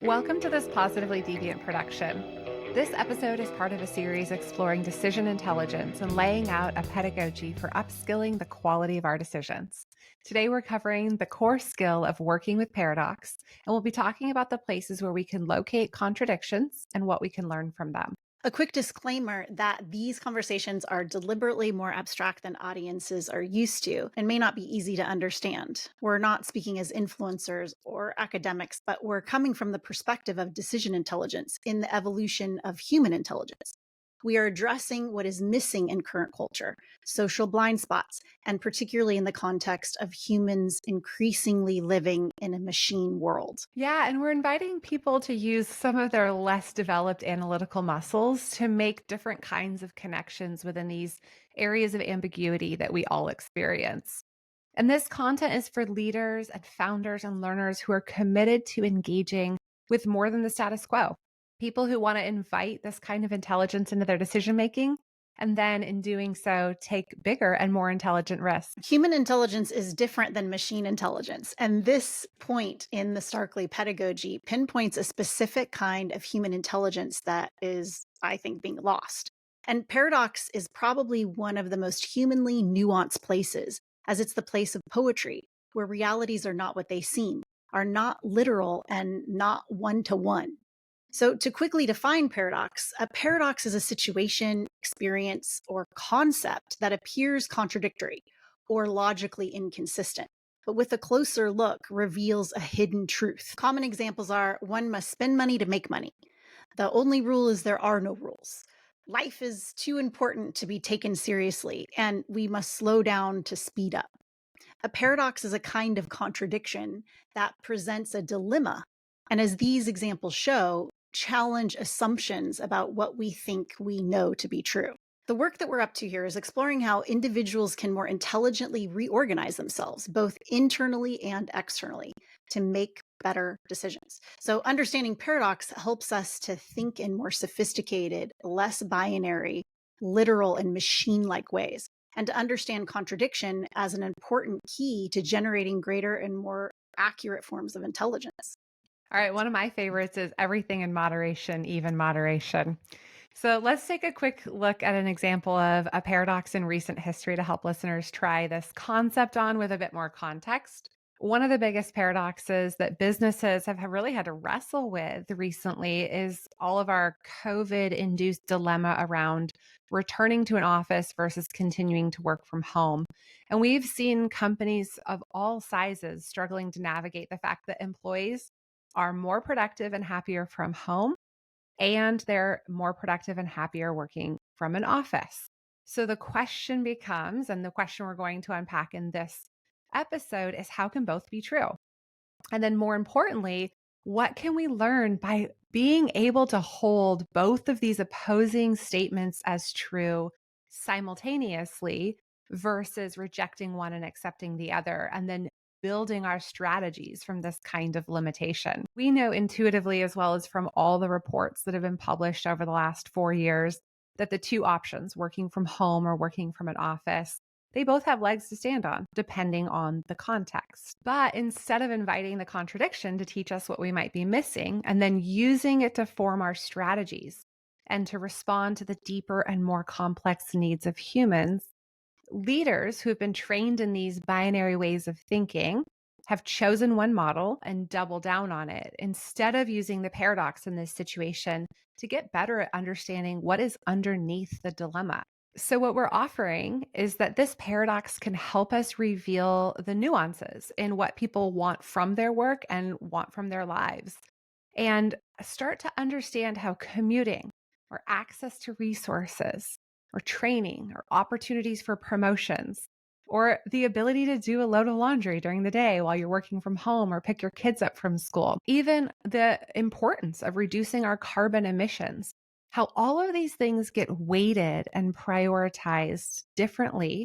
Welcome to this Positively Deviant production. This episode is part of a series exploring decision intelligence and laying out a pedagogy for upskilling the quality of our decisions. Today, we're covering the core skill of working with paradox, and we'll be talking about the places where we can locate contradictions and what we can learn from them. A quick disclaimer that these conversations are deliberately more abstract than audiences are used to and may not be easy to understand. We're not speaking as influencers or academics, but we're coming from the perspective of decision intelligence in the evolution of human intelligence. We are addressing what is missing in current culture, social blind spots, and particularly in the context of humans increasingly living in a machine world. Yeah, and we're inviting people to use some of their less developed analytical muscles to make different kinds of connections within these areas of ambiguity that we all experience. And this content is for leaders and founders and learners who are committed to engaging with more than the status quo. People who want to invite this kind of intelligence into their decision making, and then in doing so, take bigger and more intelligent risks. Human intelligence is different than machine intelligence. And this point in the Starkley pedagogy pinpoints a specific kind of human intelligence that is, I think, being lost. And paradox is probably one of the most humanly nuanced places, as it's the place of poetry, where realities are not what they seem, are not literal, and not one to one. So, to quickly define paradox, a paradox is a situation, experience, or concept that appears contradictory or logically inconsistent, but with a closer look reveals a hidden truth. Common examples are: one must spend money to make money. The only rule is there are no rules. Life is too important to be taken seriously, and we must slow down to speed up. A paradox is a kind of contradiction that presents a dilemma, and as these examples show, challenge assumptions about what we think we know to be true. The work that we're up to here is exploring how individuals can more intelligently reorganize themselves, both internally and externally, to make better decisions. So, understanding paradox helps us to think in more sophisticated, less binary, literal, and machine like ways, and to understand contradiction as an important key to generating greater and more accurate forms of intelligence. All right, one of my favorites is everything in moderation, even moderation. So let's take a quick look at an example of a paradox in recent history to help listeners try this concept on with a bit more context. One of the biggest paradoxes that businesses have really had to wrestle with recently is all of our COVID induced dilemma around returning to an office versus continuing to work from home. And we've seen companies of all sizes struggling to navigate the fact that employees are more productive and happier from home, and they're more productive and happier working from an office. So the question becomes, and the question we're going to unpack in this episode is, how can both be true? And then more importantly, what can we learn by being able to hold both of these opposing statements as true simultaneously versus rejecting one and accepting the other, and then building our strategies from this kind of limitation? We know intuitively, as well as from all the reports that have been published over the last 4 years, that the two options, working from home or working from an office, they both have legs to stand on, depending on the context. But instead of inviting the contradiction to teach us what we might be missing and then using it to form our strategies and to respond to the deeper and more complex needs of humans, leaders who have been trained in these binary ways of thinking have chosen one model and double down on it instead of using the paradox in this situation to get better at understanding what is underneath the dilemma. So, what we're offering is that this paradox can help us reveal the nuances in what people want from their work and want from their lives, and start to understand how commuting or access to resources or training or opportunities for promotions or the ability to do a load of laundry during the day while you're working from home or pick your kids up from school, even the importance of reducing our carbon emissions, how all of these things get weighted and prioritized differently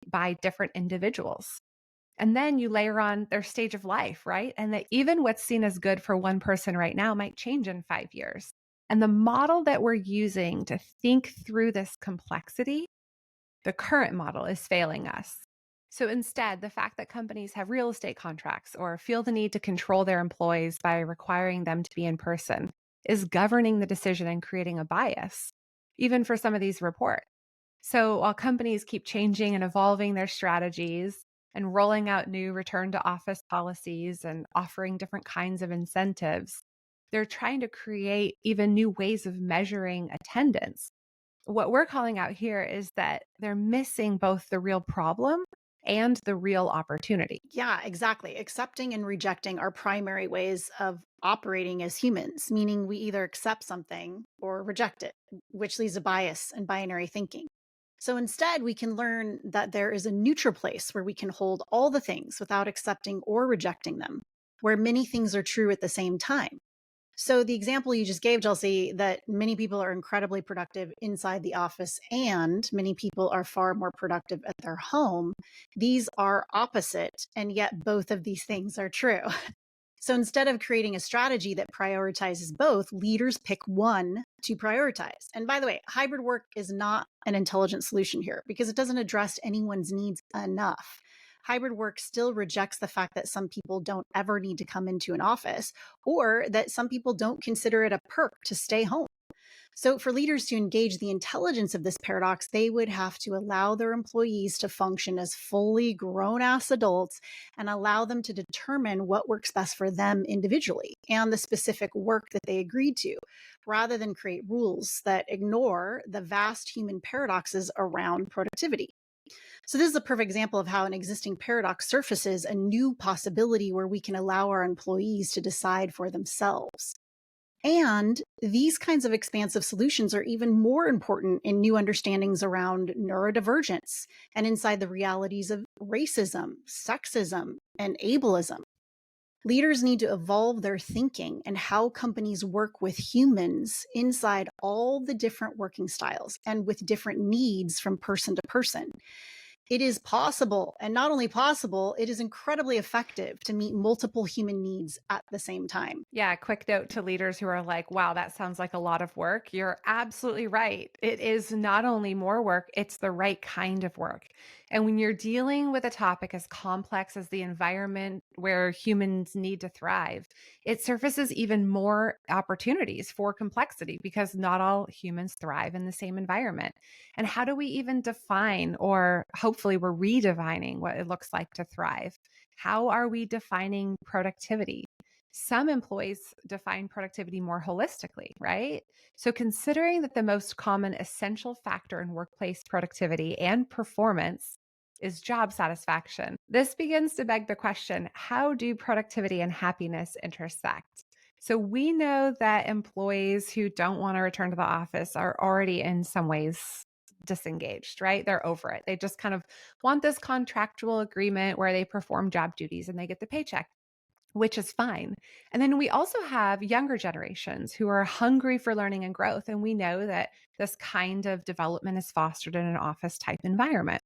by different individuals. And then you layer on their stage of life, right? And that even what's seen as good for one person right now might change in 5 years. And the model that we're using to think through this complexity, the current model, is failing us. So instead, the fact that companies have real estate contracts or feel the need to control their employees by requiring them to be in person is governing the decision and creating a bias, even for some of these reports. So while companies keep changing and evolving their strategies and rolling out new return to office policies and offering different kinds of incentives, they're trying to create even new ways of measuring attendance. What we're calling out here is that they're missing both the real problem and the real opportunity. Yeah, exactly. Accepting and rejecting are primary ways of operating as humans, meaning we either accept something or reject it, which leads to bias and binary thinking. So instead, we can learn that there is a neutral place where we can hold all the things without accepting or rejecting them, where many things are true at the same time. So the example you just gave, Chelsea, that many people are incredibly productive inside the office and many people are far more productive at their home, these are opposite, and yet both of these things are true. So instead of creating a strategy that prioritizes both, leaders pick one to prioritize. And by the way, hybrid work is not an intelligent solution here because it doesn't address anyone's needs enough. Hybrid work still rejects the fact that some people don't ever need to come into an office or that some people don't consider it a perk to stay home. So, for leaders to engage the intelligence of this paradox, they would have to allow their employees to function as fully grown ass adults and allow them to determine what works best for them individually and the specific work that they agreed to, rather than create rules that ignore the vast human paradoxes around productivity. So, this is a perfect example of how an existing paradox surfaces a new possibility where we can allow our employees to decide for themselves. And these kinds of expansive solutions are even more important in new understandings around neurodivergence and inside the realities of racism, sexism, and ableism. Leaders need to evolve their thinking and how companies work with humans inside all the different working styles and with different needs from person to person. It is possible, and not only possible, it is incredibly effective to meet multiple human needs at the same time. Yeah, quick note to leaders who are like, wow, that sounds like a lot of work. You're absolutely right. It is not only more work, it's the right kind of work. And when you're dealing with a topic as complex as the environment where humans need to thrive, it surfaces even more opportunities for complexity because not all humans thrive in the same environment. And how do we even define, or hopefully we're redefining what it looks like to thrive? How are we defining productivity? Some employees define productivity more holistically, right? So, considering that the most common essential factor in workplace productivity and performance is job satisfaction, this begins to beg the question, how do productivity and happiness intersect? So, we know that employees who don't want to return to the office are already in some ways disengaged, right? They're over it. They just kind of want this contractual agreement where they perform job duties and they get the paycheck, which is fine. And then we also have younger generations who are hungry for learning and growth. And we know that this kind of development is fostered in an office type environment.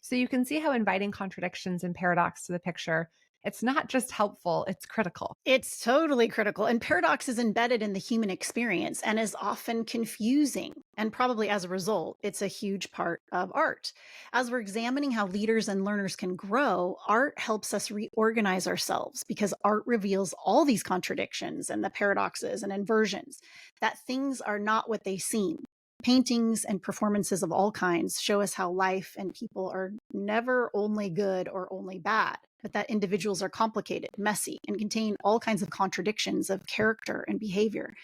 So you can see how inviting contradictions and paradox to the picture, it's not just helpful, it's critical. It's totally critical. And paradox is embedded in the human experience and is often confusing. And probably as a result, it's a huge part of art. As we're examining how leaders and learners can grow, art helps us reorganize ourselves because art reveals all these contradictions and the paradoxes and inversions, that things are not what they seem. Paintings and performances of all kinds show us how life and people are never only good or only bad, but that individuals are complicated, messy, and contain all kinds of contradictions of character and behavior.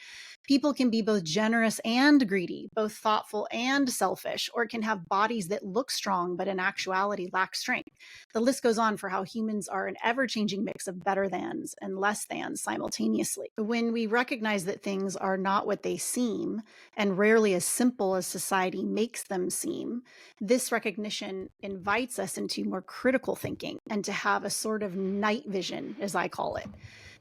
People can be both generous and greedy, both thoughtful and selfish, or can have bodies that look strong but in actuality lack strength. The list goes on for how humans are an ever changing mix of better thans and less thans simultaneously. When we recognize that things are not what they seem and rarely as simple as society makes them seem, this recognition invites us into more critical thinking and to have a sort of night vision, as I call it.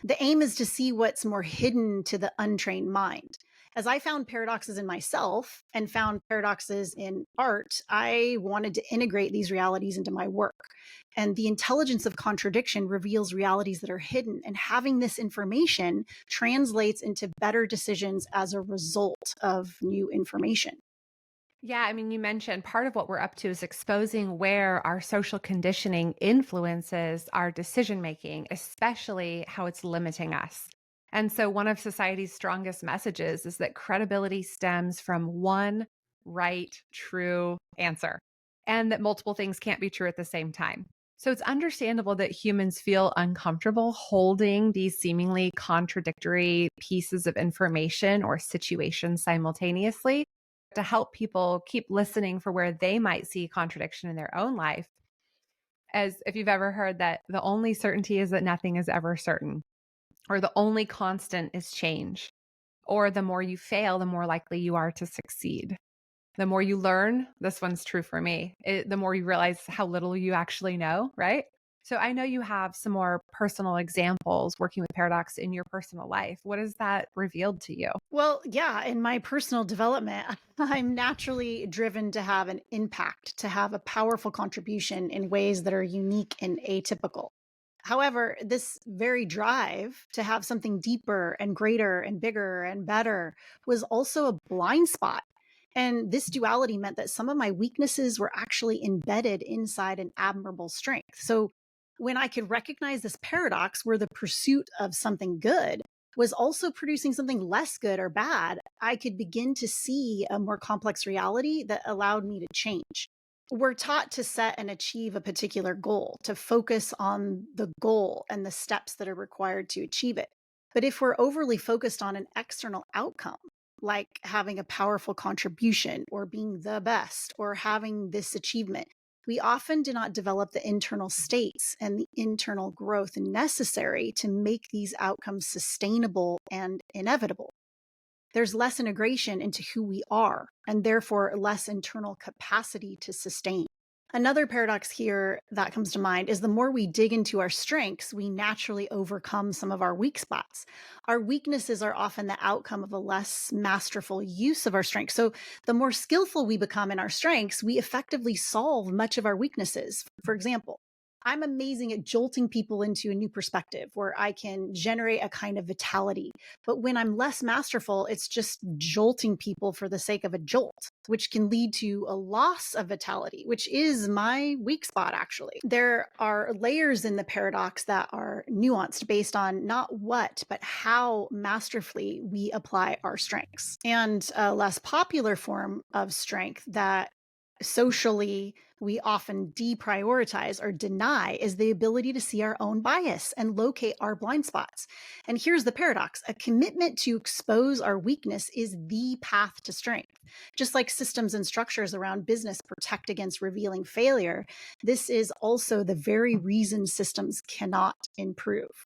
The aim is to see what's more hidden to the untrained mind. As I found paradoxes in myself and found paradoxes in art, I wanted to integrate these realities into my work. And the intelligence of contradiction reveals realities that are hidden. And having this information translates into better decisions as a result of new information. Yeah, I mean, you mentioned part of what we're up to is exposing where our social conditioning influences our decision making, especially how it's limiting us. And so, one of society's strongest messages is that credibility stems from one right, true answer, and that multiple things can't be true at the same time. So, it's understandable that humans feel uncomfortable holding these seemingly contradictory pieces of information or situations simultaneously to help people keep listening for where they might see contradiction in their own life. As if you've ever heard that the only certainty is that nothing is ever certain, or the only constant is change, or the more you fail, the more likely you are to succeed. The more you learn, this one's true for me, the more you realize how little you actually know, right? So I know you have some more personal examples working with paradox in your personal life. What has that revealed to you? Well, yeah, in my personal development, I'm naturally driven to have an impact, to have a powerful contribution in ways that are unique and atypical. However, this very drive to have something deeper and greater and bigger and better was also a blind spot. And this duality meant that some of my weaknesses were actually embedded inside an admirable strength. So when I could recognize this paradox where the pursuit of something good was also producing something less good or bad, I could begin to see a more complex reality that allowed me to change. We're taught to set and achieve a particular goal, to focus on the goal and the steps that are required to achieve it. But if we're overly focused on an external outcome, like having a powerful contribution or being the best or having this achievement, we often do not develop the internal states and the internal growth necessary to make these outcomes sustainable and inevitable. There's less integration into who we are, and therefore less internal capacity to sustain. Another paradox here that comes to mind is the more we dig into our strengths, we naturally overcome some of our weak spots. Our weaknesses are often the outcome of a less masterful use of our strengths. So, the more skillful we become in our strengths, we effectively solve much of our weaknesses. For example, I'm amazing at jolting people into a new perspective where I can generate a kind of vitality. But when I'm less masterful, it's just jolting people for the sake of a jolt, which can lead to a loss of vitality, which is my weak spot, actually. There are layers in the paradox that are nuanced based on not what, but how masterfully we apply our strengths. And a less popular form of strength that socially we often deprioritize or deny is the ability to see our own bias and locate our blind spots. And here's the paradox: a commitment to expose our weakness is the path to strength. Just like systems and structures around business protect against revealing failure, this is also the very reason systems cannot improve.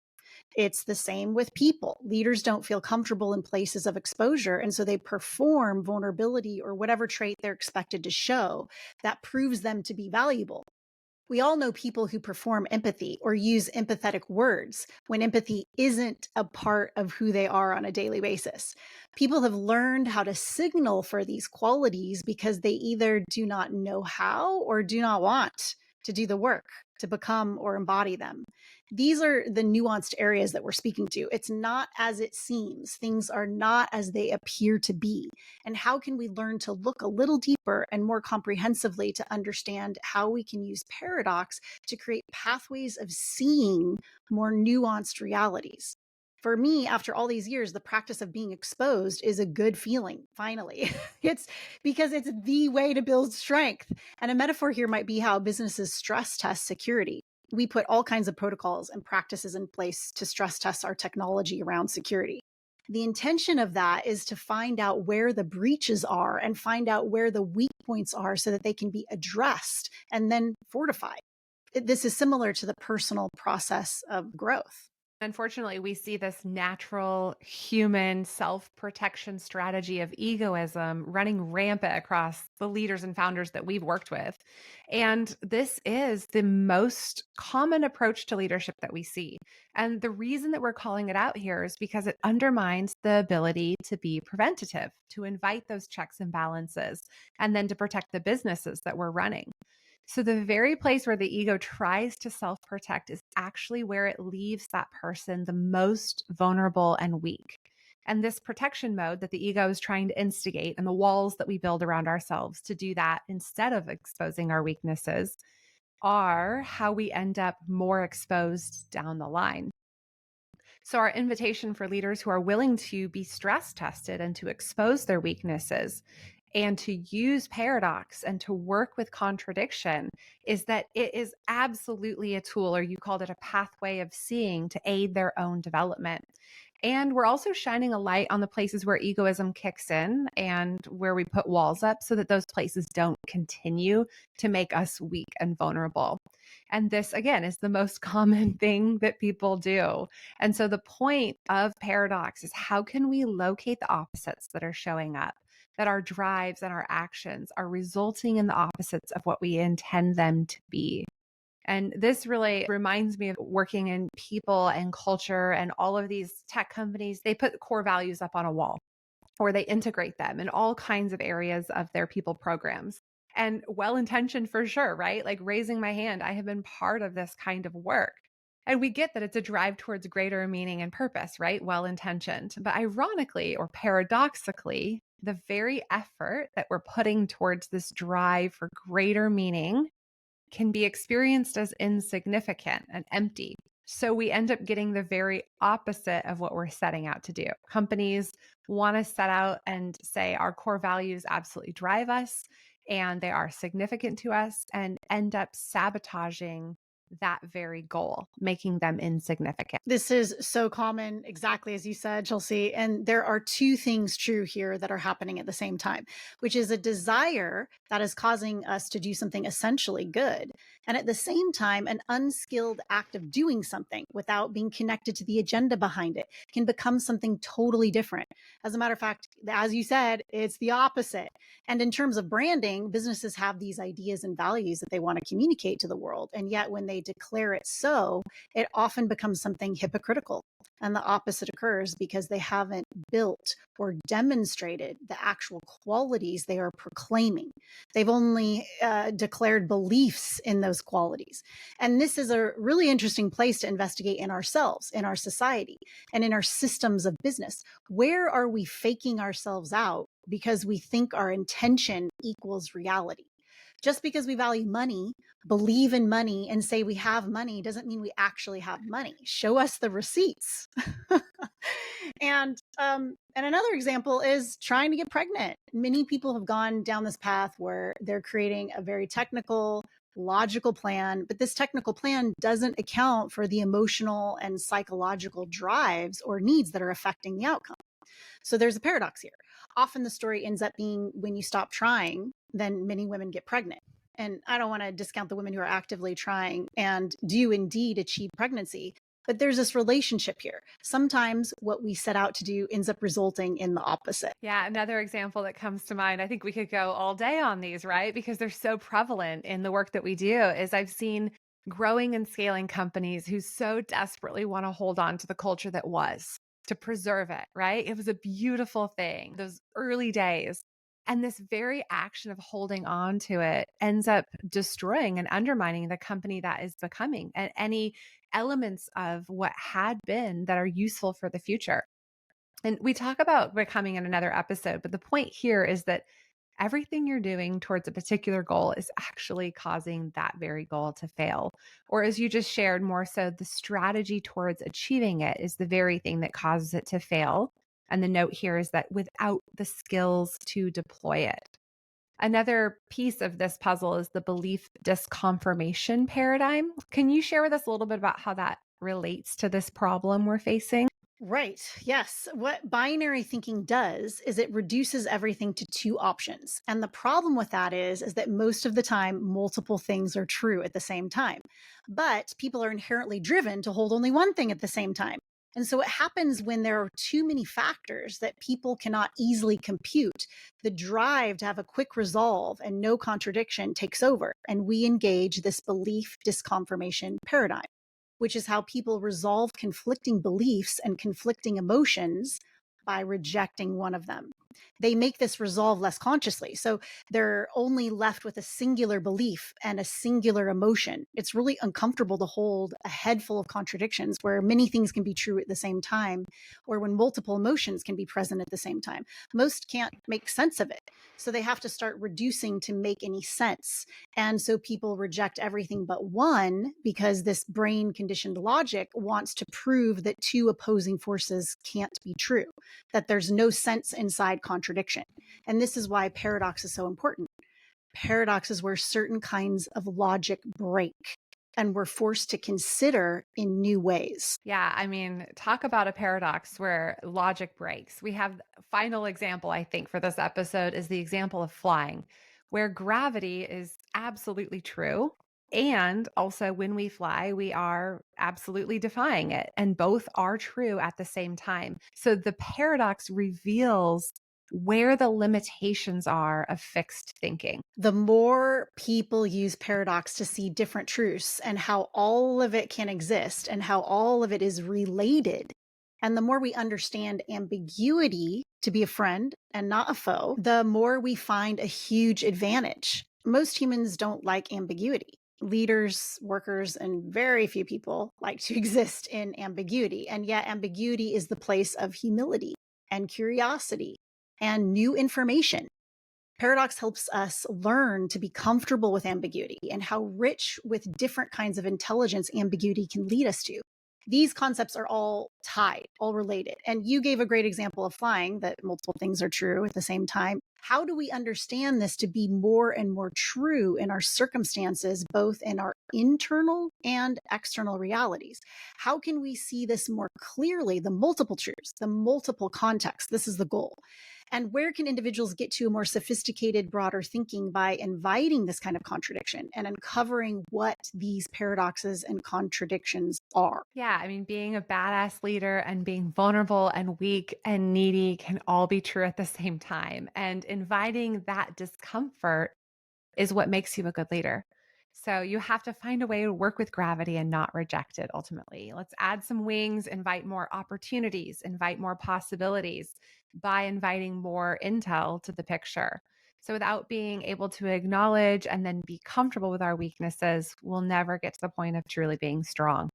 It's the same with people. Leaders don't feel comfortable in places of exposure, and so they perform vulnerability or whatever trait they're expected to show that proves them to be valuable. We all know people who perform empathy or use empathetic words when empathy isn't a part of who they are on a daily basis. People have learned how to signal for these qualities because they either do not know how or do not want to do the work to become or embody them. These are the nuanced areas that we're speaking to. It's not as it seems, things are not as they appear to be. And how can we learn to look a little deeper and more comprehensively to understand how we can use paradox to create pathways of seeing more nuanced realities? For me, after all these years, the practice of being exposed is a good feeling, finally. It's because it's the way to build strength. And a metaphor here might be how businesses stress test security. We put all kinds of protocols and practices in place to stress test our technology around security. The intention of that is to find out where the breaches are and find out where the weak points are so that they can be addressed and then fortified. This is similar to the personal process of growth. Unfortunately, we see this natural human self protection strategy of egoism running rampant across the leaders and founders that we've worked with. And this is the most common approach to leadership that we see. And the reason that we're calling it out here is because it undermines the ability to be preventative, to invite those checks and balances, and then to protect the businesses that we're running. So, the very place where the ego tries to self protect is actually where it leaves that person the most vulnerable and weak. And this protection mode that the ego is trying to instigate and the walls that we build around ourselves to do that instead of exposing our weaknesses are how we end up more exposed down the line. So, our invitation for leaders who are willing to be stress tested and to expose their weaknesses and to use paradox and to work with contradiction is that it is absolutely a tool, or you called it a pathway of seeing to aid their own development. And we're also shining a light on the places where egoism kicks in and where we put walls up so that those places don't continue to make us weak and vulnerable. And this, again, is the most common thing that people do. And so the point of paradox is how can we locate the opposites that are showing up, that our drives and our actions are resulting in the opposites of what we intend them to be. And this really reminds me of working in people and culture and all of these tech companies. They put core values up on a wall or they integrate them in all kinds of areas of their people programs. And well intentioned for sure, right? Like raising my hand, I have been part of this kind of work. And we get that it's a drive towards greater meaning and purpose, right? Well intentioned. But ironically or paradoxically, the very effort that we're putting towards this drive for greater meaning can be experienced as insignificant and empty. So we end up getting the very opposite of what we're setting out to do. Companies want to set out and say our core values absolutely drive us and they are significant to us, and end up sabotaging that very goal, making them insignificant. This is so common, exactly as you said, Chelsea. And there are two things true here that are happening at the same time, which is a desire that is causing us to do something essentially good. And at the same time, an unskilled act of doing something without being connected to the agenda behind it can become something totally different. As a matter of fact, as you said, it's the opposite. And in terms of branding, businesses have these ideas and values that they want to communicate to the world. And yet, when they declare it so, it often becomes something hypocritical. And the opposite occurs because they haven't built or demonstrated the actual qualities they are proclaiming. They've only declared beliefs in those qualities. And this is a really interesting place to investigate in ourselves, in our society, and in our systems of business. Where are we faking ourselves out because we think our intention equals reality? Just because we value money, believe in money, and say we have money doesn't mean we actually have money. Show us the receipts. And another example is trying to get pregnant. Many people have gone down this path where they're creating a very technical, logical plan, but this technical plan doesn't account for the emotional and psychological drives or needs that are affecting the outcome. So there's a paradox here. Often the story ends up being when you stop trying, then many women get pregnant. And I don't want to discount the women who are actively trying and do indeed achieve pregnancy, but there's this relationship here. Sometimes what we set out to do ends up resulting in the opposite. Yeah, another example that comes to mind, I think we could go all day on these, right? Because they're so prevalent in the work that we do, is I've seen growing and scaling companies who so desperately want to hold on to the culture that was, to preserve it, right? It was a beautiful thing, those early days. And this very action of holding on to it ends up destroying and undermining the company that is becoming and any elements of what had been that are useful for the future. And we talk about becoming in another episode, but the point here is that everything you're doing towards a particular goal is actually causing that very goal to fail. Or, as you just shared, more so, the strategy towards achieving it is the very thing that causes it to fail. And the note here is that without the skills to deploy it. Another piece of this puzzle is the belief disconfirmation paradigm. Can you share with us a little bit about how that relates to this problem we're facing? Right. Yes. What binary thinking does is it reduces everything to two options. And the problem with that is that most of the time, multiple things are true at the same time. But people are inherently driven to hold only one thing at the same time. And so what happens when there are too many factors that people cannot easily compute, the drive to have a quick resolve and no contradiction takes over, and we engage this belief disconfirmation paradigm, which is how people resolve conflicting beliefs and conflicting emotions by rejecting one of them. They make this resolve less consciously. So they're only left with a singular belief and a singular emotion. It's really uncomfortable to hold a head full of contradictions where many things can be true at the same time, or when multiple emotions can be present at the same time. Most can't make sense of it. So they have to start reducing to make any sense. And so people reject everything but one because this brain conditioned logic wants to prove that two opposing forces can't be true, that there's no sense inside contradiction. And this is why paradox is so important. Paradox is where certain kinds of logic break and we're forced to consider in new ways. Yeah, I mean, talk about a paradox where logic breaks. We have final example I think for this episode is the example of flying, where gravity is absolutely true. And also when we fly, we are absolutely defying it, and both are true at the same time. So the paradox reveals where the limitations are of fixed thinking. The more people use paradox to see different truths and how all of it can exist and how all of it is related, and the more we understand ambiguity to be a friend and not a foe, the more we find a huge advantage. Most humans don't like ambiguity. Leaders, workers, and very few people like to exist in ambiguity. And yet, ambiguity is the place of humility and curiosity and new information. Paradox helps us learn to be comfortable with ambiguity and how rich with different kinds of intelligence ambiguity can lead us to. These concepts are all tied, all related. And you gave a great example of flying, that multiple things are true at the same time. How do we understand this to be more and more true in our circumstances, both in our internal and external realities? How can we see this more clearly, the multiple truths, the multiple contexts? This is the goal. And where can individuals get to a more sophisticated, broader thinking by inviting this kind of contradiction and uncovering what these paradoxes and contradictions are? Yeah, I mean, being a badass leader and being vulnerable and weak and needy can all be true at the same time. And inviting that discomfort is what makes you a good leader. So you have to find a way to work with gravity and not reject it ultimately. Let's add some wings, invite more opportunities, invite more possibilities by inviting more intel to the picture. So without being able to acknowledge and then be comfortable with our weaknesses, we'll never get to the point of truly being strong.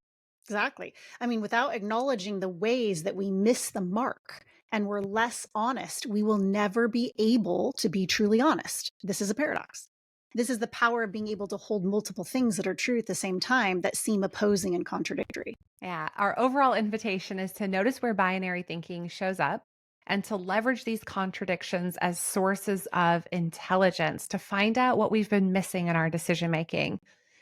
Exactly. I mean, without acknowledging the ways that we miss the mark and we're less honest, we will never be able to be truly honest. This is a paradox. This is the power of being able to hold multiple things that are true at the same time that seem opposing and contradictory. Yeah, our overall invitation is to notice where binary thinking shows up and to leverage these contradictions as sources of intelligence to find out what we've been missing in our decision making.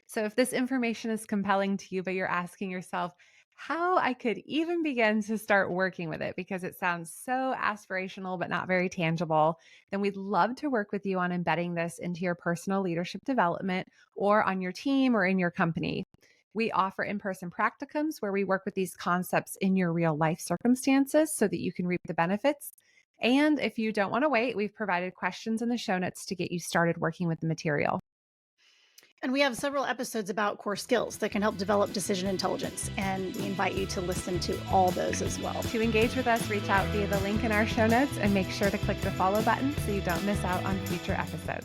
So, if this information is compelling to you, but you're asking yourself, how I could even begin to start working with it because it sounds so aspirational but not very tangible, then we'd love to work with you on embedding this into your personal leadership development or on your team or in your company. We offer in person practicums where we work with these concepts in your real life circumstances so that you can reap the benefits. And if you don't want to wait, we've provided questions in the show notes to get you started working with the material. And we have several episodes about core skills that can help develop decision intelligence. And we invite you to listen to all those as well. To engage with us, reach out via the link in our show notes and make sure to click the follow button so you don't miss out on future episodes.